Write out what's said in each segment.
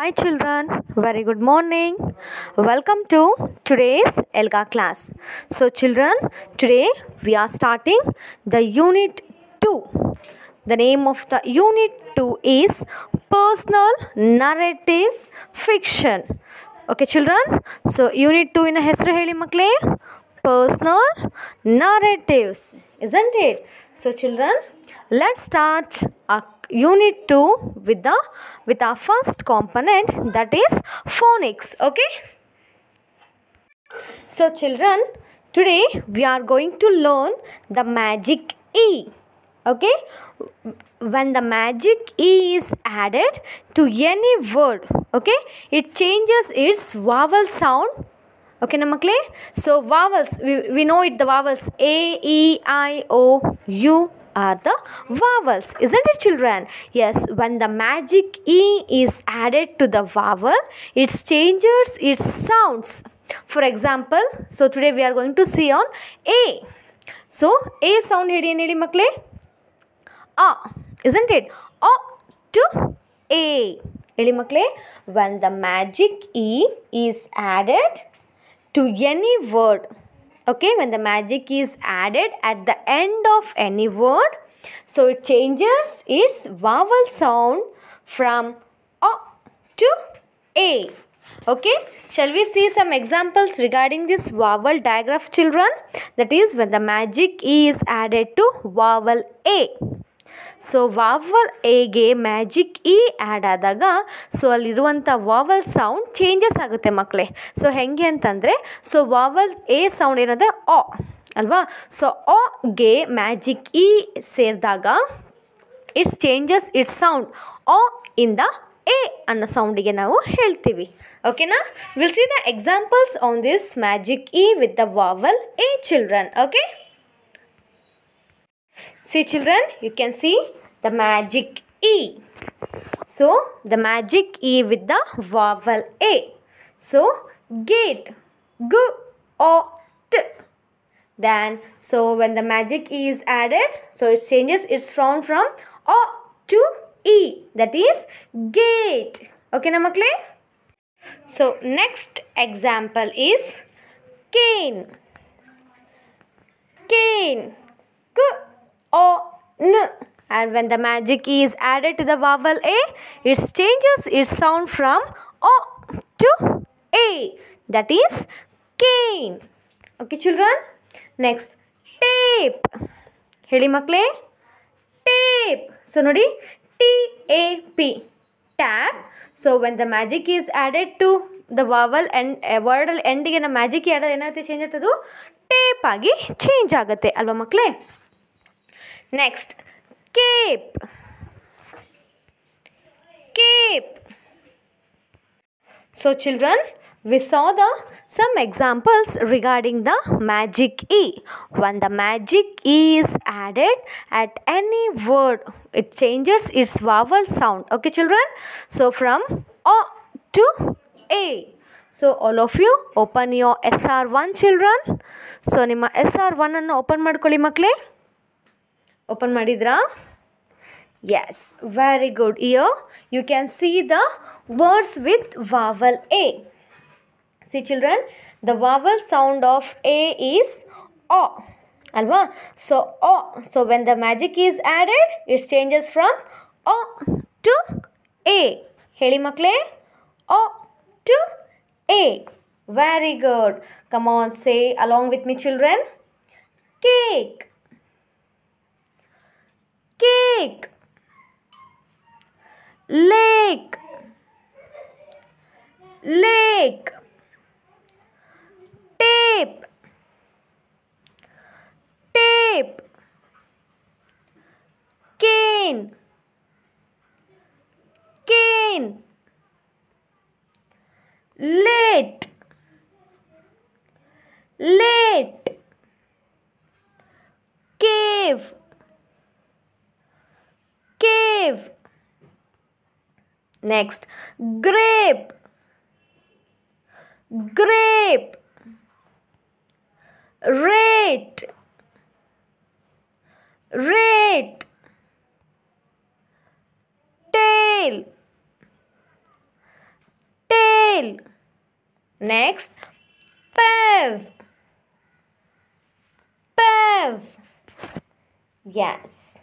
Hi children, very good morning. Welcome to today's ELGA class. So children, today we are starting the unit 2. The name of the unit 2 is Personal Narratives Fiction. Okay children, so unit 2 in ಹೆಸರು ಹೇಳಿ ಮಕ್ಕಳೇ Personal Narratives, isn't it? So children, let's start our unit 2 with our first component, that is phonics. Okay, so children, today we are going to learn the magic E. Okay, when the magic E is added to any word, okay, it changes its vowel sound. Okay na makle, so vowels, we know it, the vowels A, E, I, O, U are the vowels, isn't it children? Yes, when the magic E is added to the vowel, it changes its sounds. For example, so today we are going to see on A. So A sound hedi en heli makle, A, isn't it? A to A heli makle. When the magic E is added to any word, okay, when the magic is added at the end of any word, so it changes its vowel sound from A to A. Okay, shall we see some examples regarding this vowel digraph children? That is, when the magic E is added to vowel A, so vowel ಎಗೆ magic e add ಆದಾಗ so ಅಲ್ಲಿರುವಂಥ vowel sound changes ಆಗುತ್ತೆ ಮಕ್ಕಳೇ. So ಹೇಗೆ ಅಂತಂದರೆ, so ವಾವಲ್ A sound ಏನದ ಅ ಅಲ್ವಾ, ಸೊ ಅಗೆ ಮ್ಯಾಜಿಕ್ ಇ ಸೇರಿದಾಗ ಇಟ್ಸ್ ಚೇಂಜಸ್ ಇಟ್ಸ್ ಸೌಂಡ್ ಅ ಇಂದ ಎ ಅನ್ನೋ ಸೌಂಡಿಗೆ ನಾವು ಹೇಳ್ತೀವಿ. ಓಕೆನಾ? Will see the examples on this magic e with the vowel A children. Okay, see children, you can see the magic E. So the magic E with the vowel A. So gate, G O T. Then so when the magic E is added, so it changes its sound from O to E, that is gate. Okay na makle? So next example is cane. Cane, K O N, and when the magic E is added to the vowel A, it changes its sound from O to A, that is cane. Okay children, next tape. Heli makle, tape. So nodi, T A P, tap. So when the magic is added to the vowel and word end ಗೆ magic add ಏನಾಗುತ್ತೆ, change ಆಗ್ತದೆ, tape ಆಗಿ change ಆಗುತ್ತೆ ಅಲ್ವಾ ಮಕ್ಕಳೇ. Next, cape. Cape. So children, we saw some examples regarding the magic E. When the magic E is added at any word, it changes its vowel sound. Okay children, so from A to A. So all of you open your SR1 children. So ನಿಮ್ಮ SR1 ಅನ್ನು open ಮಾಡ್ಕೊಳ್ಳಿ ಮಕ್ಕಳೇ. Open ಮಾಡಿದ್ರಾ? Yes, very good. Here you can see the words with vowel A. See children, the vowel sound of A is A alva. So A, so when the magic is added, it changes from A to A. Heli makle, A to A. Very good. Come on, say along with me children. Cake. Cake. Lake. Lake. Tape. Tape. Cane. Cane. Late. Late. Cave. Cave. Next, grape. Grape. Rate. Rate. Tail. pail. Next, pev. Pev. Yes.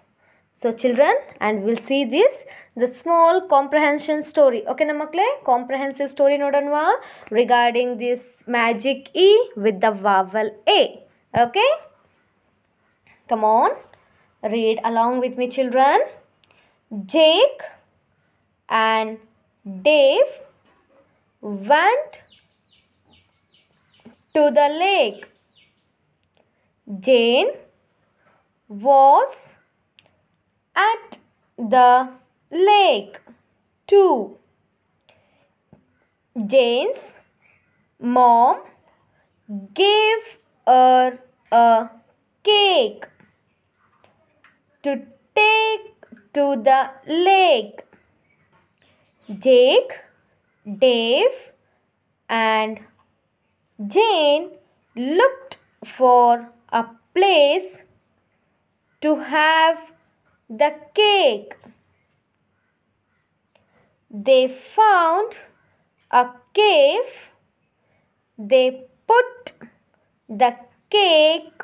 So children, and we'll see this the small comprehension story. Okay na makle, comprehensive story nodanwa regarding this magic E with the vowel A. Okay, come on, read along with me children. Jake and Dave went to the lake. Jane was at the lake too. Jane's mom gave her a cake to take to the lake. Jake, Dave, and Jane looked for a place to have the cake. They found a cave. They put the cake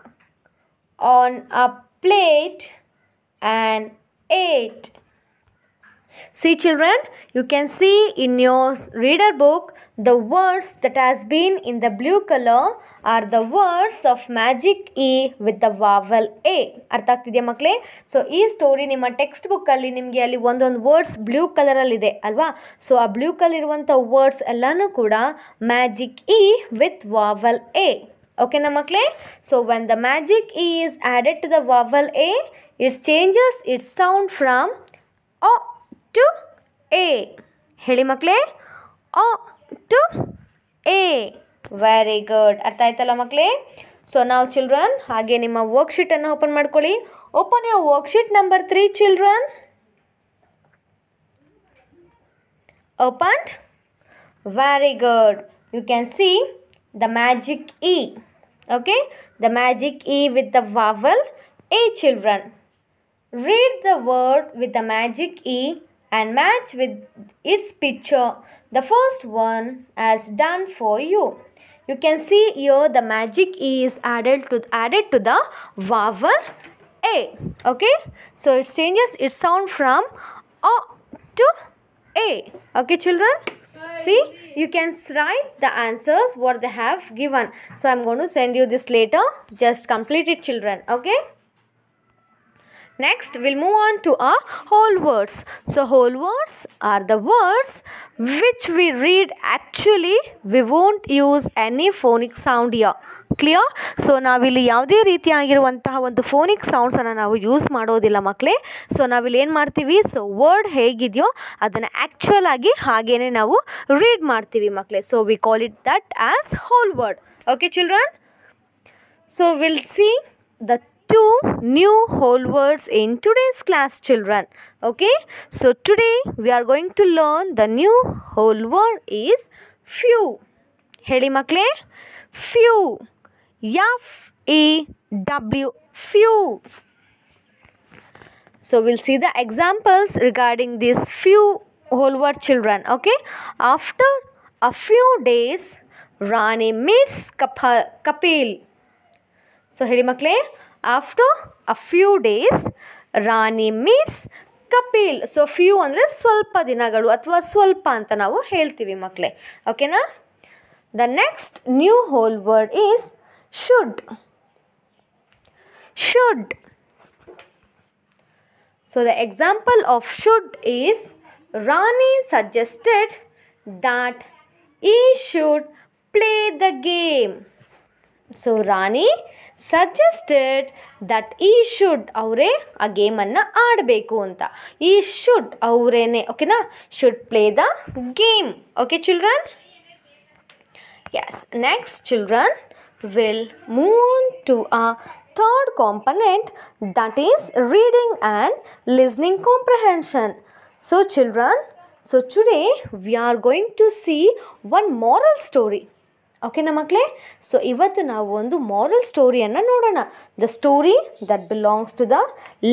on a plate and ate. See children, you can see in your reader book the words that has been in the blue color are the words of magic E with the vowel A. ಅರ್ಥ ಆಗ್ತಿದೆಯಾ ಮಕ್ಕಳೇ? So ಈ story ನಿಮ್ಮ text ಬುಕ್ಕಲ್ಲಿ ನಿಮಗೆ ಅಲ್ಲಿ ಒಂದೊಂದು words blue ಕಲರಲ್ಲಿದೆ ಅಲ್ವಾ? So ಆ ಬ್ಲೂ ಕಲರ್ ಇರುವಂಥ ವರ್ಡ್ಸ್ ಎಲ್ಲನೂ ಕೂಡ magic E with vowel A. ಓಕೆನಾ ಮಕ್ಕಳೇ? So when the magic E is added to the vowel A, it changes its sound from O to A. ಹೇಳಿ ಮಕ್ಕಳೇ, O to A. Very good. ಅರ್ಥ ಆಯ್ತಲ್ಲ ಮಕ್ಕಳೇ? ಸೊ ನಾವು ಚಿಲ್ಡ್ರನ್ ಹಾಗೆ ನಿಮ್ಮ ವರ್ಕ್ಶೀಟನ್ನು ಓಪನ್ ಮಾಡ್ಕೊಳ್ಳಿ. Open your worksheet number 3 children. Opened? Very good. You can see the magic E. Okay? The magic E with the vowel A children. Read the word with the magic E and match with its picture. The first one as done for you. You can see here the magic E is added to the vowel A. Okay, so it changes its sound from O to A. Okay children, see you can write the answers what they have given. So I'm going to send you this later. Just complete it children. Okay, next we'll move on to our whole words. So whole words are the words which we read. Actually we won't use any phonic sound here. Clear? So ನಾವಿಲ್ಲಿ ಯಾವುದೇ ರೀತಿಯಾಗಿರುವಂತಹ ಒಂದು phonic ಸೌಂಡ್ಸನ್ನು ನಾವು use ಮಾಡೋದಿಲ್ಲ ಮಕ್ಕಳೇ. So ನಾವಿಲ್ಲಿ ಏನು ಮಾಡ್ತೀವಿ, so word ಹೇಗಿದೆಯೋ ಅದನ್ನು ಆ್ಯಕ್ಚುಯಲ್ ಆಗಿ ಹಾಗೇ ನಾವು ರೀಡ್ ಮಾಡ್ತೀವಿ ಮಕ್ಕಳೇ. So we call it that as whole word. Okay children, so will see the 2 new whole words in today's class children. Okay, so today we are going to learn the new whole word is few. ಹೇಳಿ ಮಕ್ಕಳೇ, few. F-E-W, few. So we'll see the examples regarding these few whole word children. Okay, after a few days Rani meets Kapil. So ಹೇಳಿ ಮಕ್ಕಳೇ, after a few days Rani meets Kapil. So few ಅಂದರೆ ಸ್ವಲ್ಪ ದಿನಗಳು ಅಥವಾ ಸ್ವಲ್ಪ ಅಂತ ನಾವು ಹೇಳ್ತೀವಿ ಮಕ್ಕಳೇ. ಓಕೆನಾ? The next new whole word is should. Should. So the example of should is Rani suggested that he should play the game. So Rani suggested that he should, ಅವರೇ ಆ ಗೇಮನ್ನು ಆಡಬೇಕು ಅಂತ. ಈ ಶುಡ್ ಅವರೇನೆ, ಓಕೆನಾ, should play the game. Okay children? Yes, next children will move on to a third component, that is reading and listening comprehension. So children, so today we are going to see one moral story. ಓಕೆನಾ ಮಕ್ಕಳೇ? So ಇವತ್ತು ನಾವು ಒಂದು moral ಸ್ಟೋರಿಯನ್ನು ನೋಡೋಣ. The story that belongs to the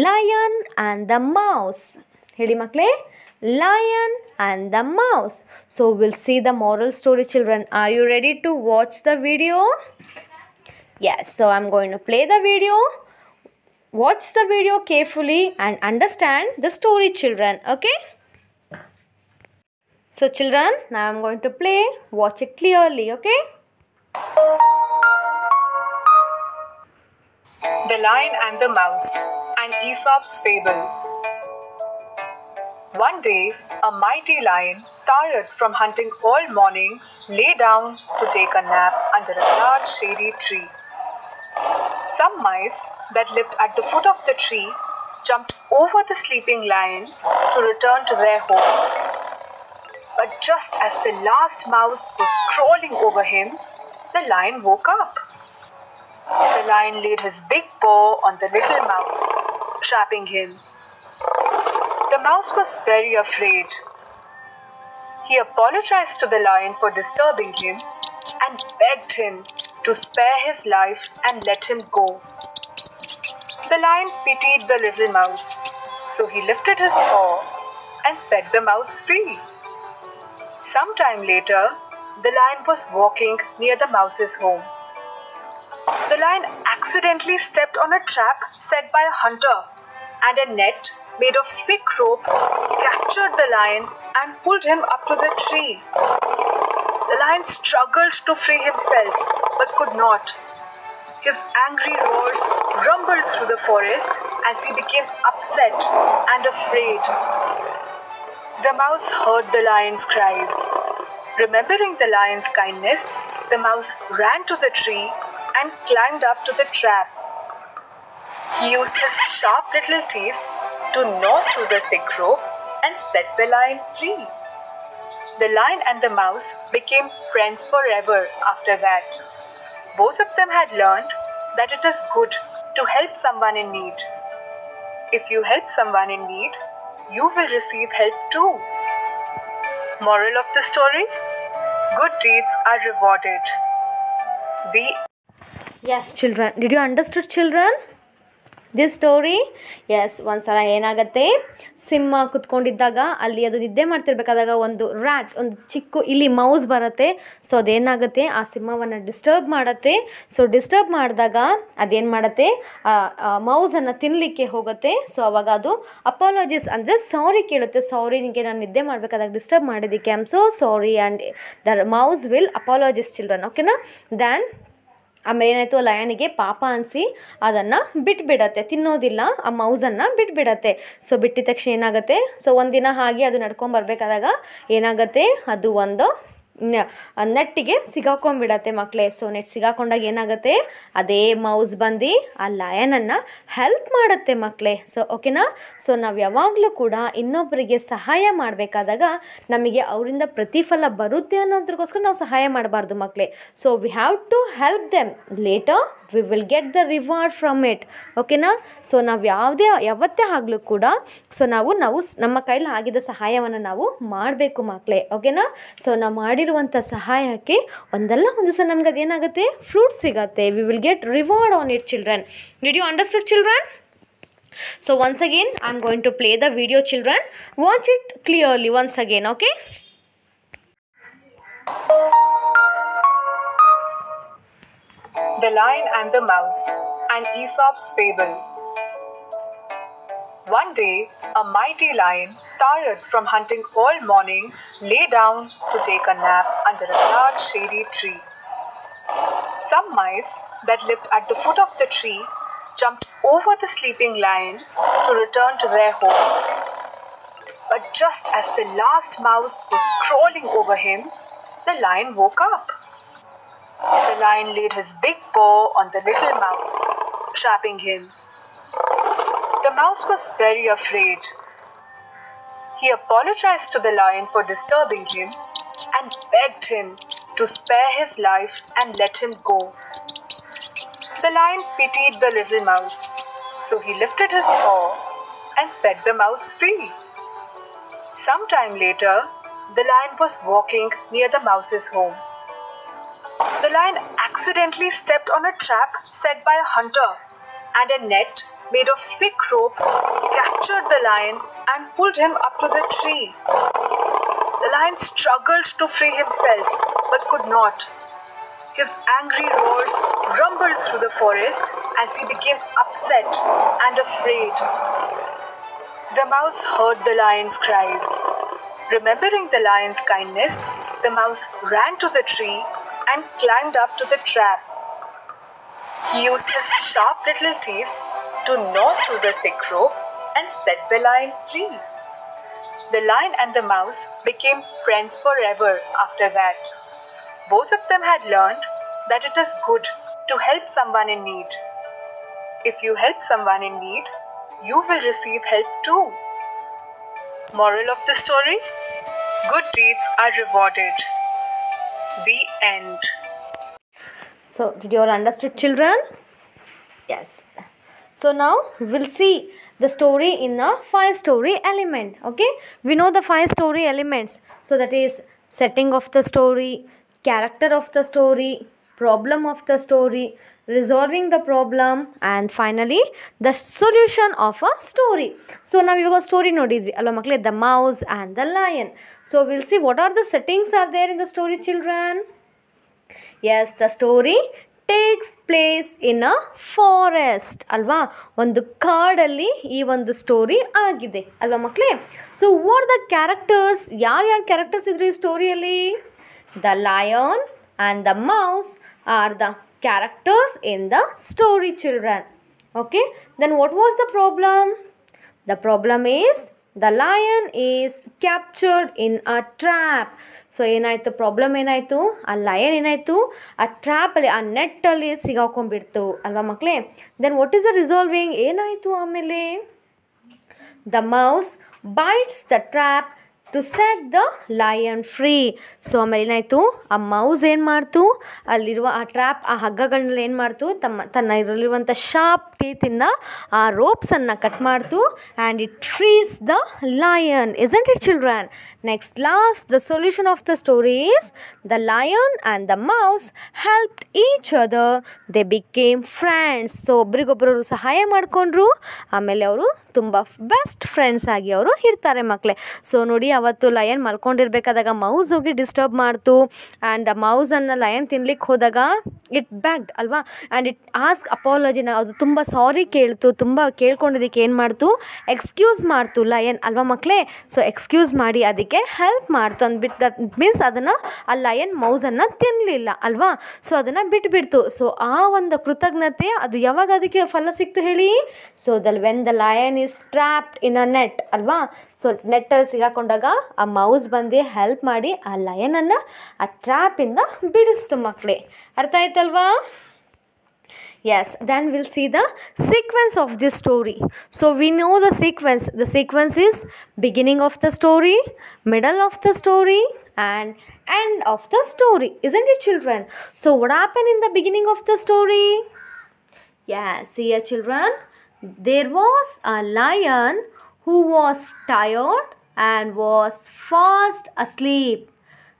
lion and the mouse. ಹೇಳಿ ಮಕ್ಕಳೇ, Lion and the Mouse. So we'll see the moral story, children. Are you ready to watch the video? Yes, so I'm going to play the video. Watch the video carefully and understand the story, children. Okay? So children, now I'm going to play. Watch it clearly. Okay? The Lion and the Mouse, an Aesop's fable. One day, a mighty lion, tired from hunting all morning, lay down to take a nap under a large shady tree. Some mice that lived at the foot of the tree jumped over the sleeping lion to return to their homes. But just as the last mouse was crawling over him, the lion woke up. The lion laid his big paw on the little mouse, trapping him. The mouse was very afraid. He apologized to the lion for disturbing him and begged him to spare his life and let him go. The lion pitied the little mouse, so he lifted his paw and set the mouse free. Some time later, the lion was walking near the mouse's home. The lion accidentally stepped on a trap set by a hunter, and a net made of thick ropes captured the lion and pulled him up to the tree. The lion struggled to free himself but could not. His angry roars rumbled through the forest as he became upset and afraid. The mouse heard the lion's cries. Remembering the lion's kindness, the mouse ran to the tree and climbed up to the trap. He used his sharp little teeth to gnaw through the thick rope and set the lion free. The lion and the mouse became friends forever after that. Both of them had learned that it is good to help someone in need. If you help someone in need, you will receive help too. Moral of the story? Good deeds are rewarded. Yes, children. Did you understood, children? This story? Yes, ಒಂದ್ಸಲ ಏನಾಗುತ್ತೆ, ಸಿಂಹ ಕುತ್ಕೊಂಡಿದ್ದಾಗ ಅಲ್ಲಿ ಅದು ನಿದ್ದೆ ಮಾಡ್ತಿರ್ಬೇಕಾದಾಗ ಒಂದು rat, ಒಂದು ಚಿಕ್ಕ ಇಲ್ಲಿ mouse ಬರುತ್ತೆ. ಸೊ ಅದೇನಾಗುತ್ತೆ, ಆ ಸಿಂಹವನ್ನು ಡಿಸ್ಟರ್ಬ್ ಮಾಡುತ್ತೆ. ಸೊ ಡಿಸ್ಟರ್ಬ್ ಮಾಡಿದಾಗ ಅದೇನು ಮಾಡುತ್ತೆ, ಮೌಸನ್ನು ತಿನ್ನಲಿಕ್ಕೆ ಹೋಗುತ್ತೆ. ಸೊ ಅವಾಗ ಅದು ಅಪಾಲಜಿಸ್ ಅಂದರೆ ಸಾರಿ ಕೇಳುತ್ತೆ. ಸಾರಿ, ನಿಮಗೆ ನಾನು ನಿದ್ದೆ ಮಾಡಬೇಕಾದಾಗ ಡಿಸ್ಟರ್ಬ್ ಮಾಡಿದ್ದಕ್ಕೆ I am so sorry and the mouse will apologise, children. ಓಕೆನಾ? ದೆನ್ ಆಮೇಲೆ ಏನಾಯಿತು, ಲಯನಿಗೆ ಪಾಪ ಅನಿಸಿ ಅದನ್ನು ಬಿಟ್ಬಿಡತ್ತೆ, ತಿನ್ನೋದಿಲ್ಲ, ಆ ಮೌಸನ್ನು ಬಿಟ್ಬಿಡತ್ತೆ. ಸೊ ಬಿಟ್ಟಿದ ತಕ್ಷಣ ಏನಾಗುತ್ತೆ, ಸೊ ಒಂದಿನ ಹಾಗೆ ಅದು ನಡ್ಕೊಂಬರ್ಬೇಕಾದಾಗ ಏನಾಗುತ್ತೆ, ಅದು ಒಂದು ನೆಟ್ಟಿಗೆ ಸಿಗಾಕೊಂಡ್ಬಿಡತ್ತೆ ಮಕ್ಕಳೇ. ಸೊ ನೆಟ್ ಸಿಗಾಕೊಂಡಾಗ ಏನಾಗುತ್ತೆ, ಅದೇ ಮೌಸ್ ಬಂದು ಆ ಲಯನನ್ನು ಹೆಲ್ಪ್ ಮಾಡುತ್ತೆ ಮಕ್ಕಳೇ. ಸೊ ಓಕೆನಾ? ಸೊ ನಾವು ಯಾವಾಗಲೂ ಕೂಡ ಇನ್ನೊಬ್ಬರಿಗೆ ಸಹಾಯ ಮಾಡಬೇಕಾದಾಗ ನಮಗೆ ಅವರಿಂದ ಪ್ರತಿಫಲ ಬರುತ್ತೆ ಅನ್ನೋದ್ರಗೋಸ್ಕರ ನಾವು ಸಹಾಯ ಮಾಡಬಾರ್ದು ಮಕ್ಕಳೇ. So we have to help them, later we will get the reward from it. ಓಕೆನಾ? ಸೊ ನಾವು ಯಾವತ್ತೇ ಆಗಲೂ ಕೂಡ ಸೊ ನಾವು ನಮ್ಮ ಕೈಲಿ ಆಗಿದ್ದ ಸಹಾಯವನ್ನು ನಾವು ಮಾಡಬೇಕು ಮಕ್ಕಳೇ. ಓಕೆನಾ? ಸೊ ನಾವು ಮಾಡಿರುವಂಥ ಸಹಾಯಕ್ಕೆ ಒಂದಲ್ಲ ಒಂದು ದಿವಸ ನಮ್ಗೆ ಅದೇನಾಗುತ್ತೆ, ಫ್ರೂಟ್ ಸಿಗತ್ತೆ. We will get reward on it, children. Did you understand, children? So once again I am going to play the video, children. Watch it clearly once again. Okay? The Lion and the Mouse, an Aesop's fable. One day, a mighty lion, tired from hunting all morning, lay down to take a nap under a large shady tree. Some mice that lived at the foot of the tree jumped over the sleeping lion to return to their homes. But just as the last mouse was crawling over him, the lion woke up. The lion laid his big paw on the little mouse, trapping him. The mouse was very afraid. He apologized to the lion for disturbing him and begged him to spare his life and let him go. The lion pitied the little mouse, so he lifted his paw and set the mouse free. Some time later, the lion was walking near the mouse's home. The lion accidentally stepped on a trap set by a hunter, and a net made of thick ropes captured the lion and pulled him up to the tree. The lion struggled to free himself but could not. His angry roars rumbled through the forest as he became upset and afraid. The mouse heard the lion's cries. Remembering the lion's kindness, the mouse ran to the tree and climbed up to the trap. He used his sharp little teeth to gnaw through the thick rope and set the lion free. The lion and the mouse became friends forever after that. Both of them had learned that it is good to help someone in need. If you help someone in need, you will receive help too. Moral of the story? Good deeds are rewarded. The end. So, did you all understood, children? Yes. So now we'll see the story in a 5-story element. Okay, we know the 5 story elements. So that is setting of the story, character of the story, problem of the story, resolving the problem, and finally the solution of a story. So now we have a story nodidvi alva makle, the mouse and the lion. So we'll see what are the settings are there in the story, children. Yes, the story takes place in a forest ಅಲ್ವಾ, ಒಂದು ಕಾಡಲ್ಲಿ ಈ ಒಂದು story ಆಗಿದೆ ಅಲ್ವಾ ಮಕ್ಕಳೇ. So what the characters, ಯಾರ್ಯಾರು characters ಇದ್ರು ಈ ಸ್ಟೋರಿಯಲ್ಲಿ? The lion and the mouse are the characters in the story, children. Okay, then what was the problem? The problem is the lion is captured in a trap. So ಏನಾಯಿತು, problem ಏನಾಯಿತು, ಆ lion ಏನಾಯಿತು, ಆ ಟ್ರ್ಯಾಪಲ್ಲಿ, ಆ ನೆಟ್ಟಲ್ಲಿ ಸಿಗಾಕೊಂಡ್ಬಿಡ್ತು ಅಲ್ವಾ ಮಕ್ಕಳೇ. Then what is the resolving, ಏನಾಯಿತು ಆಮೇಲೆ? The mouse bites the trap to set the lion free. So ಆಮೇಲೆ ಏನಾಯಿತು, ಆ ಮೌಸ್ ಏನು ಮಾಡ್ತು, ಅಲ್ಲಿರುವ ಆ ಟ್ರ್ಯಾಪ್, ಆ ಹಗ್ಗಗಳನ್ನೆಲ್ಲ ಏನು ಮಾಡ್ತು, ತನ್ನ ಇರಲಿರುವಂಥ ಶಾರ್ಪ್ ಟೀತಿಂದ ಆ ರೋಪ್ಸನ್ನು ಕಟ್ ಮಾಡ್ತು and it frees the lion. Isn't it children? Next last, the solution of the story is the lion and the mouse helped each other, they became friends. So ಒಬ್ರಿಗೊಬ್ಬರು ಸಹಾಯ ಮಾಡಿಕೊಂಡ್ರು, ಆಮೇಲೆ ಅವರು ತುಂಬ ಬೆಸ್ಟ್ ಫ್ರೆಂಡ್ಸ್ ಆಗಿ ಅವರು ಇರ್ತಾರೆ ಮಕ್ಕಳೇ. ಸೊ ನೋಡಿ, ಅವತ್ತು ಲಯನ್ ಮಲ್ಕೊಂಡಿರ್ಬೇಕಾದಾಗ ಮೌಸ್ ಹೋಗಿ ಡಿಸ್ಟರ್ಬ್ ಮಾಡ್ತು ಆ್ಯಂಡ್ ಆ ಮೌಸನ್ನು ಲಯನ್ ತಿನ್ಲಿಕ್ಕೆ ಹೋದಾಗ ಇಟ್ ಬ್ಯಾಗ್ಡ್ ಅಲ್ವಾ, ಆ್ಯಂಡ್ ಇಟ್ ಆಸ್ಕ್ ಅಪಾಲಜಿನ, ಅದು ತುಂಬ ಸಾರಿ ಕೇಳ್ತು, ತುಂಬ ಕೇಳ್ಕೊಂಡಿದ್ದಕ್ಕೆ ಏನು ಮಾಡ್ತು, ಎಕ್ಸ್ಕ್ಯೂಸ್ ಮಾಡ್ತು ಲಯನ್ ಅಲ್ವಾ ಮಕ್ಕಳೇ. ಸೊ ಎಕ್ಸ್ಕ್ಯೂಸ್ ಮಾಡಿ ಅದಕ್ಕೆ ಹೆಲ್ಪ್ ಮಾಡ್ತು ಅಂದ್ಬಿಟ್ಟು, ದಟ್ ಮೀನ್ಸ್ ಅದನ್ನು ಆ ಲಯನ್ ಮೌಸನ್ನು ತಿನ್ನಲಿಲ್ಲ ಅಲ್ವಾ. ಸೊ ಅದನ್ನು ಬಿಟ್ಬಿಡ್ತು. ಸೊ ಆ ಒಂದು ಕೃತಜ್ಞತೆ ಅದು ಯಾವಾಗ ಅದಕ್ಕೆ ಫಲ ಸಿಕ್ತು ಹೇಳಿ? So when the lion is trapped in a net ಅಲ್ವಾ. ಸೊ ನೆಟ್ಟಲ್ಲಿ ಸಿಗಾಕೊಂಡಾಗ ಆ ಮೌಸ್ ಬಂದು ಹೆಲ್ಪ್ ಮಾಡಿ ಆ ಲಯನನ್ನು ಆ ಟ್ರ್ಯಾಪಿಂದ ಬಿಡಿಸ್ತು ಮಕ್ಕಳೇ. ಅರ್ಥ ಆಯ್ತಲ್ವಾ? Yes, then we'll see the sequence of this story. So we know the sequence. The sequence is beginning of the story, middle of the story, and end of the story. Isn't it, children? So what happened in the beginning of the story? Yes, see here, children. There was a lion who was tired and was fast asleep.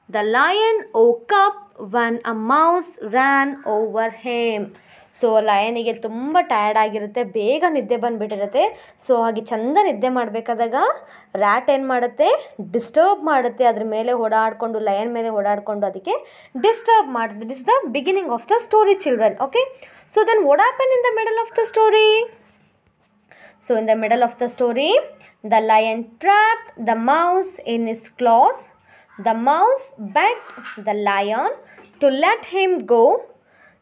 The lion woke up when a mouse ran over him. So ಲಯನಿಗೆ ತುಂಬ tired ಆಗಿರುತ್ತೆ, ಬೇಗ ನಿದ್ದೆ ಬಂದುಬಿಟ್ಟಿರುತ್ತೆ. So ಹಾಗೆ ಚಂದ ನಿದ್ದೆ ಮಾಡಬೇಕಾದಾಗ rat ಏನು ಮಾಡುತ್ತೆ, ಡಿಸ್ಟರ್ಬ್ ಮಾಡುತ್ತೆ, ಅದ್ರ ಮೇಲೆ ಓಡಾಡಿಕೊಂಡು, ಲಯನ್ ಮೇಲೆ ಓಡಾಡಿಕೊಂಡು ಅದಕ್ಕೆ ಡಿಸ್ಟರ್ಬ್ ಮಾಡುತ್ತೆ. This is the beginning of the story, children. Okay, so then what happen in the middle of the story? So in the middle of the story, the lion trapped the mouse in his claws. The mouse begged the lion to let him go.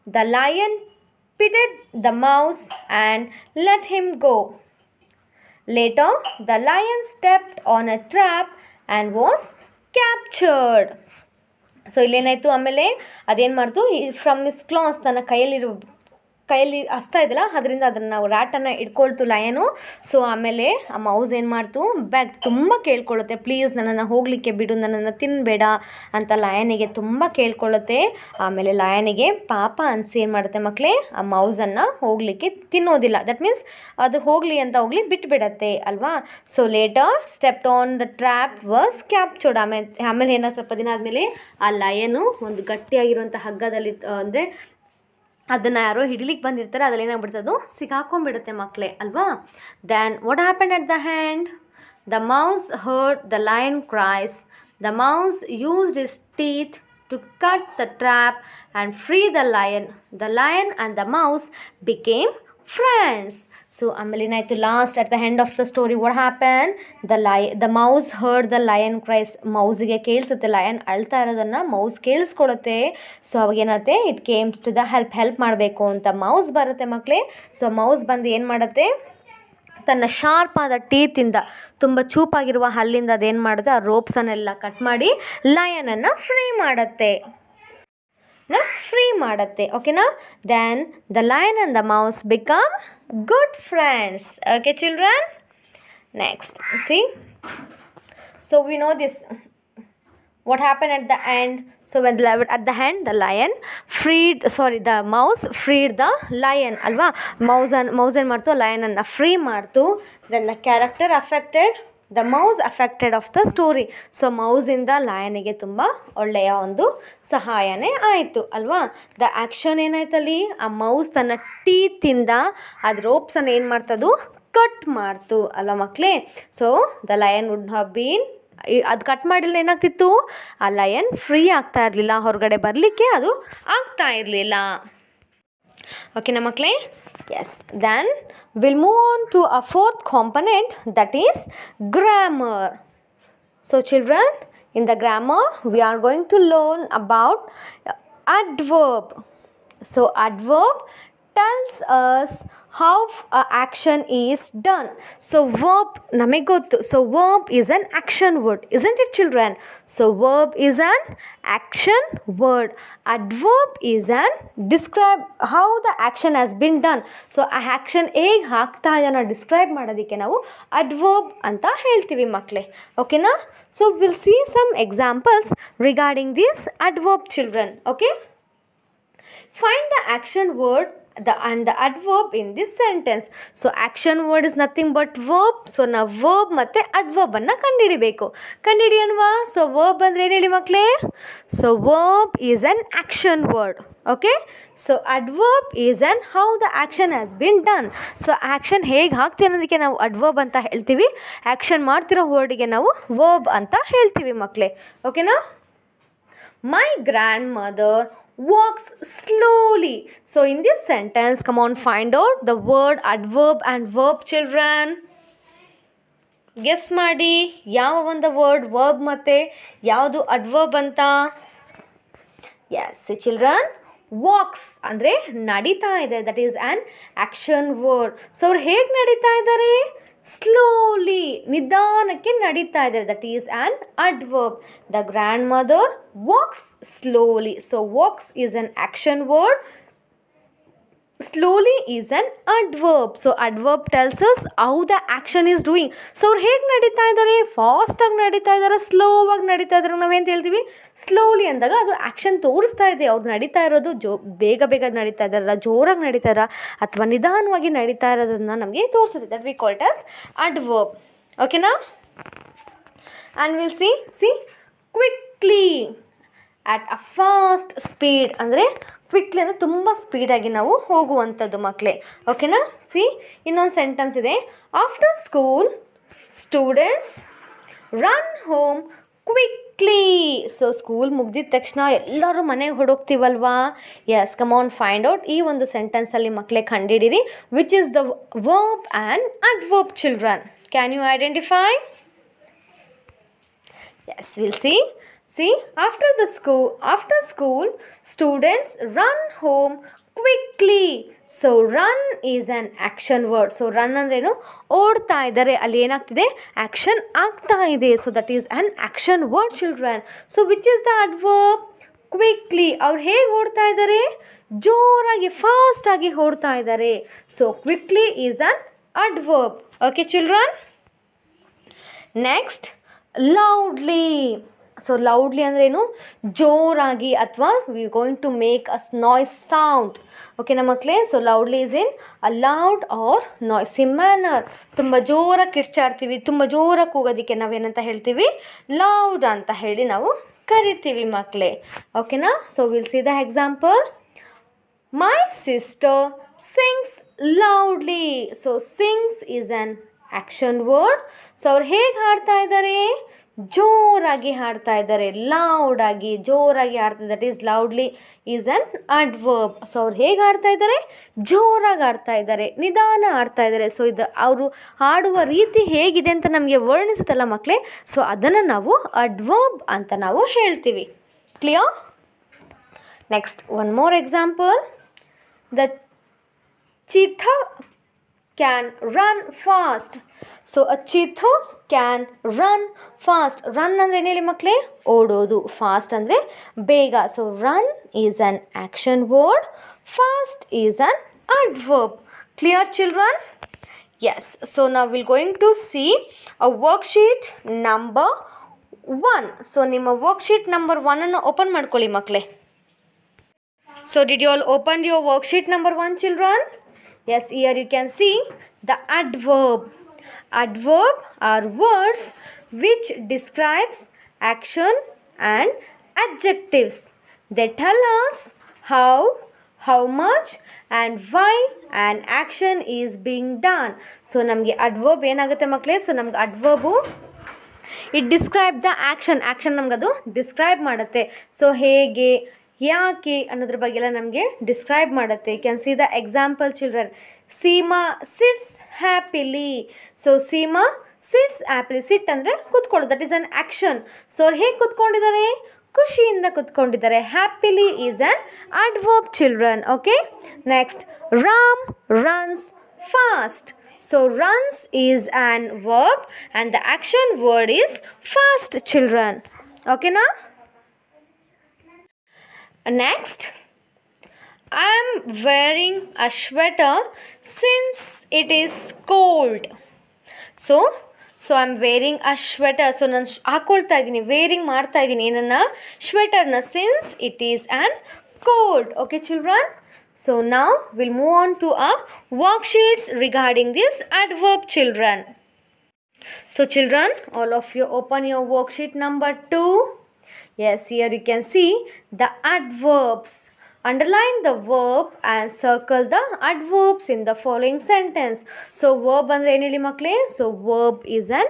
The lion petted the mouse and let him go. Later, the lion stepped on a trap and was captured. So ಇಲ್ಲೇನಾಯಿತು, ಆಮೇಲೆ ಅದೇನು ಮಾಡ್ತು, from his class, ತನ್ನ ಕೈಯಲ್ಲಿ ಹಸ್ತಾ ಇದೆಯಲ್ಲ ಅದರಿಂದ ಅದನ್ನು ನಾವು ರ್ಯಾಟನ್ನು ಇಟ್ಕೊಳ್ತು ಲಯನು. ಸೊ ಆಮೇಲೆ ಆ ಮೌಸ್ ಏನು ಮಾಡ್ತು, ಬ್ಯಾಗ್ ತುಂಬ ಕೇಳ್ಕೊಳ್ಳುತ್ತೆ, ಪ್ಲೀಸ್ ನನ್ನನ್ನು ಹೋಗಲಿಕ್ಕೆ ಬಿಡು, ನನ್ನನ್ನು ತಿನ್ನಬೇಡ ಅಂತ ಲಯನಿಗೆ ತುಂಬ ಕೇಳ್ಕೊಳ್ಳುತ್ತೆ. ಆಮೇಲೆ ಲಯನಿಗೆ ಪಾಪ ಅನಿಸಿ ಏನು ಮಾಡುತ್ತೆ ಮಕ್ಕಳೇ, ಆ ಮೌಸನ್ನು ಹೋಗಲಿಕ್ಕೆ ತಿನ್ನೋದಿಲ್ಲ. ದಟ್ ಮೀನ್ಸ್ ಅದು ಹೋಗಲಿ ಅಂತ ಬಿಟ್ಬಿಡತ್ತೆ ಅಲ್ವಾ. So litre stepped on the trap was captured. ಆಮೇಲೆ ಏನೋ ಸ್ವಲ್ಪ ದಿನ ಆದಮೇಲೆ ಆ ಲಯನು ಒಂದು ಗಟ್ಟಿಯಾಗಿರುವಂಥ ಹಗ್ಗದಲ್ಲಿ, ಅಂದರೆ ಅದನ್ನು ಯಾರೋ ಹಿಡಿಲಿಕ್ಕೆ ಬಂದಿರ್ತಾರೆ, ಅದ್ರಲ್ಲಿ ಏನಾಗ್ಬಿಡ್ತದೆ, ಅದು ಸಿಗಾಕೊಂಡ್ಬಿಡುತ್ತೆ ಮಕ್ಕಳೇ ಅಲ್ವಾ. Then what happen at the end? The mouse heard the lion cries. The mouse used his teeth to cut the trap and free the lion. The lion and the mouse became friends. So ಆಮೇಲೆ ಏನಾಯಿತು, last at the end of the story what happen, the mouse heard the lion cries. ಮೌಸ್ಗೆ ಕೇಳಿಸುತ್ತೆ, lion ಅಳ್ತಾ ಇರೋದನ್ನು mouse ಕೇಳಿಸ್ಕೊಳುತ್ತೆ. So ಅವಾಗ ಏನಾಗುತ್ತೆ, it comes to the help ಮಾಡಬೇಕು ಅಂತ ಮೌಸ್ ಬರುತ್ತೆ ಮಕ್ಕಳೇ. ಸೊ ಮೌಸ್ ಬಂದು ಏನು ಮಾಡುತ್ತೆ, ತನ್ನ ಶಾರ್ಪ್ ಆದ ಟೀತಿಂದ, ತುಂಬ ಚೂಪಾಗಿರುವ ಹಲ್ಲಿಂದ ಅದೇನು ಮಾಡುತ್ತೆ, ಆ ರೋಪ್ಸನ್ನೆಲ್ಲ ಕಟ್ ಮಾಡಿ ಲಯನನ್ನು ಫ್ರೀ ಮಾಡುತ್ತೆ. ಓಕೆನಾ? Then the lion and the mouse become good friends. Okay children, next see. So we know this what happened at the end. So when at the end the mouse freed the lion ಅಲ್ವಾ. Mouse ಏನು ಮಾಡ್ತು, ಲಯನನ್ನು free ಮಾಡ್ತು. Then the character affected, the mouse affected of the story. So ಮೌಸಿಂದ ಲಯನಿಗೆ ತುಂಬ ಒಳ್ಳೆಯ ಒಂದು ಸಹಾಯನೇ ಆಯಿತು ಅಲ್ವಾ. ದ ಆ್ಯಕ್ಷನ್ ಏನಾಯ್ತಲ್ಲಿ, ಆ ಮೌಸ್ ತನ್ನ ಟೀತಿಂದ ಅದು ರೋಪ್ಸನ್ನು ಏನು ಮಾಡ್ತದು, ಕಟ್ ಮಾಡ್ತು ಅಲ್ವಾ ಮಕ್ಕಳೇ. So the lion would have been, ಅದು ಕಟ್ ಮಾಡಿಲ್ಲ ಏನಾಗ್ತಿತ್ತು, ಆ ಲಯನ್ ಫ್ರೀ ಆಗ್ತಾ ಇರಲಿಲ್ಲ, ಹೊರಗಡೆ ಬರಲಿಕ್ಕೆ ಅದು ಆಗ್ತಾ ಇರಲಿಲ್ಲ. ಓಕೆನಾ ಮಕ್ಕಳೇ? Yes. Then will move on to a fourth component, that is grammar. So children, in the grammar we are going to learn about adverb. So adverb tells us how a action is done. So verb ನಮಗೆ ಗೊತ್ತು. So verb is an action word, isn't it children? So verb is an action word. Adverb is an describe how the action has been done. So ಆ action ಹೇಗೆ ಆಗ್ತಾ ಇದನ್ನು describe ಮಾಡೋದಕ್ಕೆ ನಾವು adverb ಅಂತ ಹೇಳ್ತೀವಿ ಮಕ್ಕಳೇ. ಓಕೆನಾ? So we'll see some examples regarding this adverb children. Okay? Find the action word and the adverb in this sentence. So action word is nothing but verb. So ನಾವು verb ಮತ್ತು adverb ಅನ್ನು ಕಂಡುಹಿಡಿಯೋಣವಾ. So verb ಅಂದರೆ ಏನು ಹೇಳಿ ಮಕ್ಕಳೇ? So verb is an action word. Okay? So adverb is an how the action has been done. So action ಹೇಗೆ ಆಗ್ತೀವಿ ಅನ್ನೋದಕ್ಕೆ ನಾವು adverb ಅಂತ ಹೇಳ್ತೀವಿ. ಆ್ಯಕ್ಷನ್ ಮಾಡ್ತಿರೋ ವರ್ಡಿಗೆ ನಾವು verb ಅಂತ ಹೇಳ್ತೀವಿ ಮಕ್ಕಳೇ. ಓಕೆನಾ? My grandmother walks slowly. So in this sentence, come on, find out the word adverb and verb children. Guess ಮಾಡಿ, ಯಾವ ಒಂದು ವರ್ಡ್ ವರ್ಬ್ ಮತ್ತು ಯಾವುದು adverb ಅಂತ. Yes, children, walks ಅಂದರೆ ನಡೀತಾ ಇದೆ, that is an action word. So ಅವ್ರು ಹೇಗೆ ನಡೀತಾ ಇದ್ದಾರೆ? ಸ್ಲೋಲಿ, ನಿಧಾನಕ್ಕೆ ನಡೀತಾ ಇದ್ದಾರೆ, that is an adverb. The grand mother walks slowly. So walks is an action word, slowly is an adverb. So adverb tells us how the action is doing. So ಅವ್ರು ಹೇಗೆ ನಡೀತಾ ಇದ್ದಾರೆ? ಫಾಸ್ಟಾಗಿ ನಡೀತಾ ಇದ್ದಾರೆ, ಸ್ಲೋ ಆಗಿ ನಡೀತಾ ಇದ್ದಾರೆ. ನಾವೇನು ಹೇಳ್ತೀವಿ? ಸ್ಲೋಲಿ ಅಂದಾಗ ಅದು ಆ್ಯಕ್ಷನ್ ತೋರಿಸ್ತಾ ಇದೆ, ಅವ್ರು ನಡೀತಾ ಇರೋದು ಬೇಗ ನಡೀತಾ ಇದ್ದಾರಲ್ಲ, ಜೋರಾಗಿ ನಡೀತಾರ ಅಥವಾ ನಿಧಾನವಾಗಿ ನಡೀತಾ ಇರೋದನ್ನು ನಮಗೆ ತೋರಿಸುತ್ತೆ. That we call it as adverb. ಓಕೆನಾ? And will see quickly, at a fast speed ಅಂದರೆ ಕ್ವಿಕ್ಲಿ ಅಂದರೆ ತುಂಬ ಸ್ಪೀಡಾಗಿ ನಾವು ಹೋಗುವಂಥದ್ದು ಮಕ್ಕಳೇ. ಓಕೆನಾ? ಸಿ, ಇನ್ನೊಂದು ಸೆಂಟೆನ್ಸ್ ಇದೆ. After school students run home quickly. So school ಮುಗ್ದಿದ ತಕ್ಷಣ ಎಲ್ಲರೂ ಮನೆಗೆ ಹೊಡೋಗ್ತೀವಲ್ವಾ? Yes, come on, find out ಈ ಒಂದು ಸೆಂಟೆನ್ಸಲ್ಲಿ ಮಕ್ಕಳೇ ಕಂಡುಹಿಡಿಯಿರಿ which is the verb and adverb children. Can you identify? Yes, will See, after school, students run home quickly. So run is an action word. So run ಅಂದ್ರೇನು? ಓಡ್ತಾ ಇದ್ದಾರೆ, ಅಲ್ಲಿ ಏನಾಗ್ತಿದೆ? ಆ್ಯಕ್ಷನ್ ಆಗ್ತಾ ಇದೆ. So that is an action word children. So which is the adverb? Quickly. ಅವ್ರು ಹೇಗೆ ಓಡ್ತಾ ಇದ್ದಾರೆ? ಜೋರಾಗಿ, ಫಾಸ್ಟಾಗಿ ಓಡ್ತಾ ಇದ್ದಾರೆ. So quickly is an adverb. Okay children? Next, loudly. So loudly ಅಂದ್ರೇನು? ಜೋರಾಗಿ, ಅಥವಾ we going to make a noise sound. ಓಕೆನಾ ಮಕ್ಕಳೇ? So loudly is in a loud or noisy manner. ತುಂಬ ಜೋರಾಗಿ ಕಿರ್ಚಾಡ್ತೀವಿ, ತುಂಬ ಜೋರಾಗಿ ಕೂಗೋದಕ್ಕೆ ನಾವೇನಂತ ಹೇಳ್ತೀವಿ? ಲೌಡ್ ಅಂತ ಹೇಳಿ ನಾವು ಕರಿತೀವಿ ಮಕ್ಕಳೇ. ಓಕೆನಾ? So will see the example. My sister sings loudly. So sings is an action word. So ಅವ್ರು ಹೇಗೆ ಹಾಡ್ತಾ ಇದ್ದಾರೆ? ಜೋರಾಗಿ ಹಾಡ್ತಾ ಇದ್ದಾರೆ, ಲೌಡಾಗಿ, ಜೋರಾಗಿ ಹಾಡ್ತಾ, that is loudly is an adverb. So ಅವ್ರು ಹೇಗೆ ಹಾಡ್ತಾ ಇದ್ದಾರೆ? ಜೋರಾಗಿ ಹಾಡ್ತಾ ಇದ್ದಾರೆ, ನಿಧಾನ ಹಾಡ್ತಾ ಇದ್ದಾರೆ. ಸೊ ಇದು ಅವರು ಹಾಡುವ ರೀತಿ ಹೇಗಿದೆ ಅಂತ ನಮಗೆ ವರ್ಣಿಸುತ್ತಲ್ಲ ಮಕ್ಕಳೇ, ಸೊ ಅದನ್ನು ನಾವು ಅಡ್ವರ್ಬ್ ಅಂತ ನಾವು ಹೇಳ್ತೀವಿ. Clear? Next one more example. The cheetah can run fast. So a cheetah can run fast. Run ಅಂದರೆ ಏನು ಹೇಳಿ ಮಕ್ಕಳೇ? ಓಡೋದು. ಫಾಸ್ಟ್ ಅಂದರೆ ಬೇಗ. So run is an action word, fast is an adverb. Clear children? Yes. So now we're going to see a worksheet number 1. So ನಿಮ್ಮ worksheet number 1 ಅನ್ನು open ಮಾಡ್ಕೊಳ್ಳಿ ಮಕ್ಕಳೇ. So did you all open your worksheet number 1 children? Yes, here you can see the adverb. Adverb are words which describes action and adjectives. They tell us how much and why an action is being done. So ನಮಗೆ adverb ಏನಾಗುತ್ತೆ ಮಕ್ಕಳೇ? So ನಮ್ಗೆ adverb it describe the action ನಮಗದು describe ಮಾಡುತ್ತೆ. So ಹೇಗೆ, ಯಾಕೆ ಅನ್ನೋದ್ರ ಬಗ್ಗೆ ಎಲ್ಲ ನಮಗೆ ಡಿಸ್ಕ್ರೈಬ್ ಮಾಡುತ್ತೆ. You can see the example children. Seema sits happily. So Seema sits happily. Sit ಅಂದರೆ ಕೂತ್ಕೊಳ್ಳೋದು, that is an action. So ಅವ್ರು ಹೇಗೆ ಕೂತ್ಕೊಂಡಿದ್ದಾರೆ? ಖುಷಿಯಿಂದ ಕೂತ್ಕೊಂಡಿದ್ದಾರೆ. Happily is an adverb children. Okay, next Ram runs fast. So runs is an verb and the action word is fast children. Okay na? Next, I am wearing a sweater since it is cold. So I am wearing a sweater. So ನಾನು ಹಾಕೊಳ್ತಾ ಇದ್ದೀನಿ, varying ಮಾಡ್ತಾ ಇದ್ದೀನಿ ಏನನ್ನ? ಸ್ವೆಟರ್ನ. Since it is on cold. Okay children? So now we'll move on to our worksheets regarding this adverb children. So children, all of you open your worksheet number 2. Yes, here you can see the adverbs. Underline the verb and circle the adverbs in the following sentence. So verb andre ಏನು ಹೇಳಿ ಮಕ್ಕಳೇ? So verb is an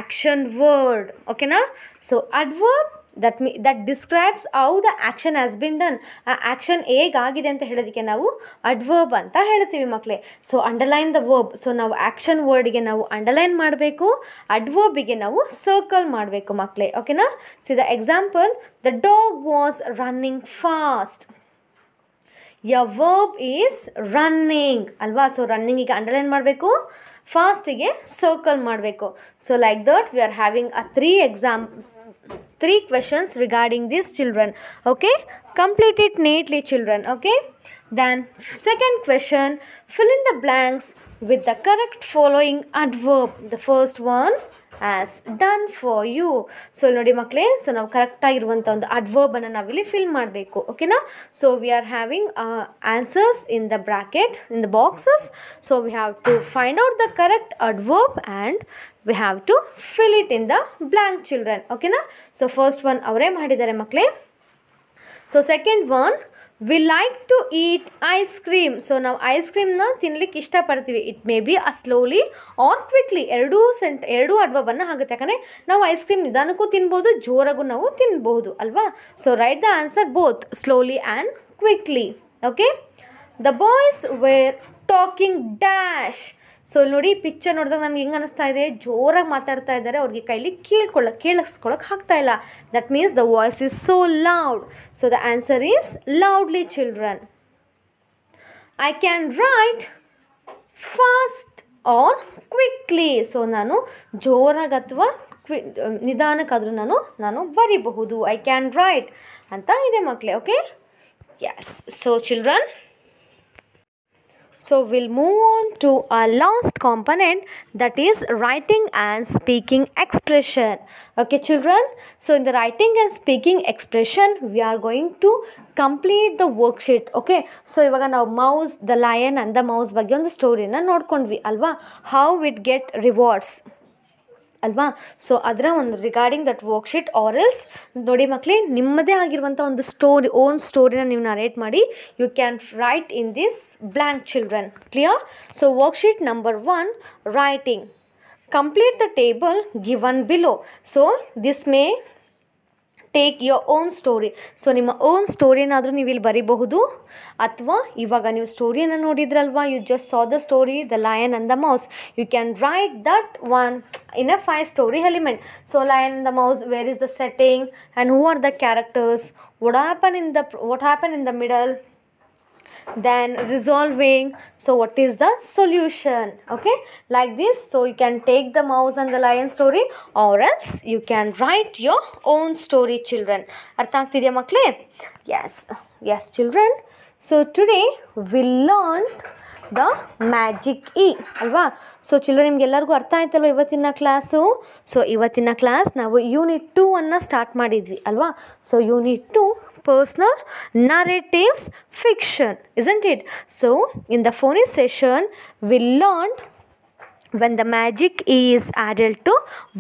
action word. Okay na? So adverb that describes how the action has been done. ಆ action ಹೇಗಾಗಿದೆ ಅಂತ ಹೇಳೋದಕ್ಕೆ ನಾವು adverb ಅಂತ ಹೇಳ್ತೀವಿ ಮಕ್ಕಳೇ. So underline the verb. So ನಾವು ಆ್ಯಕ್ಷನ್ ವರ್ಡ್ಗೆ ನಾವು ಅಂಡರ್ಲೈನ್ ಮಾಡಬೇಕು, ಅಡ್ವರ್ಬಿಗೆ ನಾವು ಸರ್ಕಲ್ ಮಾಡಬೇಕು ಮಕ್ಕಳೇ. ಓಕೆನಾ? C the example, the dog was running fast. ಯ ವರ್ಬ್ ಈಸ್ ರನ್ನಿಂಗ್ ಅಲ್ವಾ? ಸೊ ರನ್ನಿಂಗಿಗೆ ಅಂಡರ್ಲೈನ್ ಮಾಡಬೇಕು, ಫಾಸ್ಟಿಗೆ ಸರ್ಕಲ್ ಮಾಡಬೇಕು. So like that we are having a 3 questions regarding these children. Okay, complete it neatly children. Okay, then second question, fill in the blanks with the correct following adverb. The first one as done for you. So ನೋಡಿ ಮಕ್ಕಳೇ, so ನಾವು ಕರೆಕ್ಟಾಗಿರುವಂಥ ಒಂದು ಅಡ್ವರ್ಬನ್ನು ನಾವಿಲ್ಲಿ fill ಮಾಡಬೇಕು. ಓಕೆನಾ? So we are having answers in the bracket, in the boxes. So we have to find out the correct adverb and we have to fill it in the blank children. Okay na? So first one ಅವರೇ ಮಾಡಿದ್ದಾರೆ ಮಕ್ಕಳೇ. So second one, we like to eat ice cream. So ನಾವು ice ಕ್ರೀಮ್ನ ತಿನ್ಲಿಕ್ಕೆ ಇಷ್ಟಪಡ್ತೀವಿ. It may be slowly or quickly. ಎರಡೂ ಅಡ್ವರ್ಬನ್ನು ಆಗುತ್ತೆ. ಯಾಕಂದರೆ ನಾವು ಐಸ್ ಕ್ರೀಮ್ ನಿಧಾನಕ್ಕೂ ತಿನ್ಬೋದು, ಜೋರಾಗೂ ನಾವು ತಿನ್ಬೋದು ಅಲ್ವಾ? So right the answer both slowly and quickly. Okay, the boys were talking dash. So ನೋಡಿ ಪಿಕ್ಚರ್ ನೋಡಿದಾಗ ನಮ್ಗೆ ಹೆಂಗೆ ಅನ್ನಿಸ್ತಾ ಇದೆ? ಜೋರಾಗಿ ಮಾತಾಡ್ತಾ ಇದ್ದಾರೆ, ಅವ್ರಿಗೆ ಕೈಲಿ ಕೇಳಿಸ್ಕೊಳ್ಳೋಕೆ ಆಗ್ತಾ ಇಲ್ಲ. That means the voice is so loud. So the answer is loudly children. I can write fast or quickly. So ನಾನು ಜೋರಾಗಿ ಅಥವಾ ನಿಧಾನಕ್ಕಾದರೂ ನಾನು ಬರಿಬಹುದು. ಐ ಕ್ಯಾನ್ ರೈಟ್ ಅಂತ ಇದೆ ಮಕ್ಕಳೇ. Okay, yes. So children, so we'll move on to our last component, that is writing and speaking expression. Okay children, so in the writing and speaking expression we are going to complete the worksheet. Okay, so ivaga ನಾವು mouse, the lion and the mouse ಬಗ್ಗೆ ಒಂದು ಸ್ಟೋರಿನ ನೋಡ್ಕೊಂಡ್ವಿ ಅಲ್ವಾ? how it get rewards ಅಲ್ವಾ? So ಅದರ ಒಂದು regarding that worksheet or else ನೋಡಿ ಮಕ್ಕಳೇ, ನಿಮ್ಮದೇ ಆಗಿರುವಂಥ ಒಂದು ಓನ್ ಸ್ಟೋರಿನ ನೀವು ನರೇಟ್ ಮಾಡಿ you can write in this blank children. Clear? So worksheet number 1, writing. Complete the table given below. So this may take your own story. So ನಿಮ್ಮ own ಸ್ಟೋರಿನಾದರೂ ನೀವು ಇಲ್ಲಿ ಬರೀಬಹುದು, ಅಥವಾ ಇವಾಗ ನೀವು ಸ್ಟೋರಿಯನ್ನು ನೋಡಿದ್ರಲ್ವಾ, you just saw the story the lion and the mouse, you can write that one in a 5 story element. So lion and the mouse, where is the setting and who are the characters, what happened in the middle, then resolving, so what is the solution, okay, like this. So you can take the mouse and the lion story, or else you can write your own story, children. ಅರ್ಥ ಆಗ್ತಿದೆಯಾ ಮಕ್ಕಳೇ? yes children. So today we learned the magic E ಅಲ್ವಾ? So children ನಿಮ್ಗೆಲ್ಲರಿಗೂ ಅರ್ಥ ಆಯ್ತಲ್ವ ಇವತ್ತಿನ class? So ಇವತ್ತಿನ class ನಾವು unit 2 ಅನ್ನು start ಮಾಡಿದ್ವಿ ಅಲ್ವಾ? So unit 2 personal narratives fiction, isn't it? So in the phonics session we learned when the magic E is added to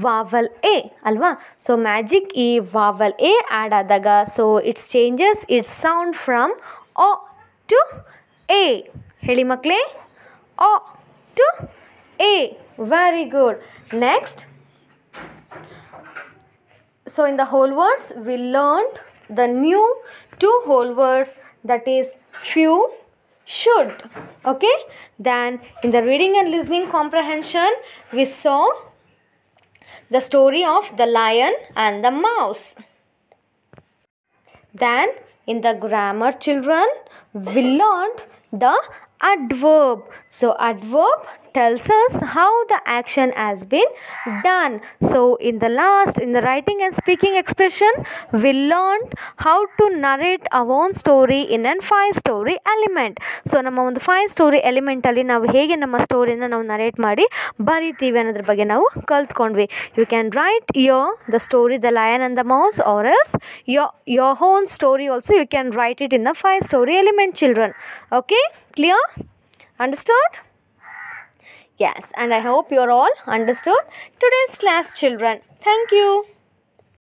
vowel A alva. So magic E vowel A add adaga, so it changes its sound from O to A. Heli makle, O to A. Very good. Next, so in the whole words we learned the new 2 whole words, that is few, should, okay. Then in the reading and listening comprehension we saw the story of the lion and the mouse. Then in the grammar, children, we learned the adverb. So adverb tells us how the action has been done. So in the writing and speaking expression we learned how to narrate our own story in a 5 story element. So ನಮ್ಮ ಒಂದು 5 story element ಅಲ್ಲಿ ನಾವು ಹೇಗೆ ನಮ್ಮ ಸ್ಟೋರಿನ ನಾವು narrate ಮಾಡಿ ಬರಿತೀವಿ ಅನ್ನೋದ್ರ ಬಗ್ಗೆ ನಾವು ಕಲ್ತ್ಕೊಂಡ್ವಿ. You can write the story the lion and the mouse, or else your own story also you can write it in the 5 story element, children. Okay, clear? Understood? Yes, and I hope you are all understood today's class, children. Thank you.